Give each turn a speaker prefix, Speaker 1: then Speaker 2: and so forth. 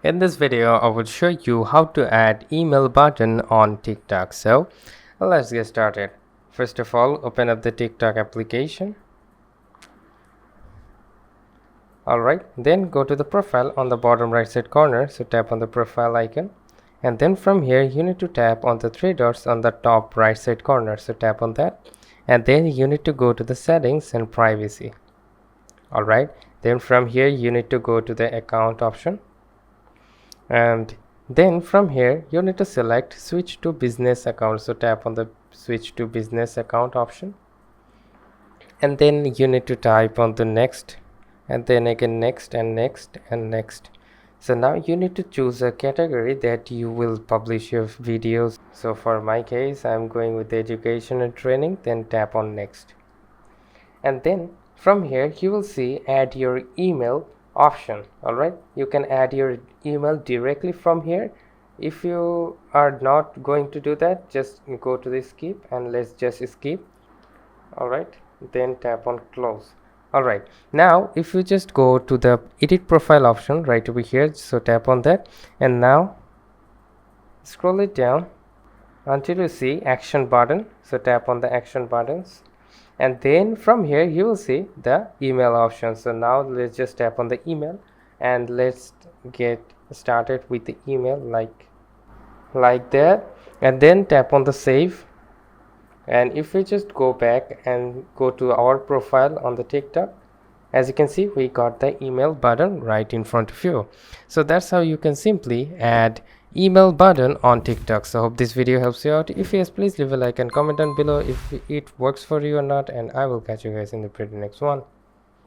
Speaker 1: In this video, I will show you how to add email button on TikTok. So let's get started. First of all, open up the TikTok application. Alright, then go to the profile on the bottom right side corner. So tap on the profile icon. And then from here, you need to tap on the three dots on the top right side corner. So tap on that. And then you need to go to the settings and privacy. Alright, then from here, you need to go to the account option. And then from here you need to select switch to business account. So tap on the switch to business account option, and then you need to type on the next, and then again next and next and next. So now you need to choose a category that you will publish your videos. So for my case, I'm going with education and training. Then tap on next, and then from here you will see add your email option. Alright, you can add your email directly from here. If you are not going to do that, just go to the skip, and let's just skip. Alright, then tap on close. Alright, now if you just go to the edit profile option right over here, so tap on that, and now scroll it down until you see action button. So tap on the action buttons, and then from here you will see the email option. So now let's just tap on the email, and let's get started with the email like that, and then tap on the save. And if we just go back and go to our profile on the TikTok, as you can see, we got the email button right in front of you. So that's how you can simply add email button on TikTok. So hope this video helps you out. If yes, please leave a like and comment down below if it works for you or not, and I will catch you guys in the pretty next one.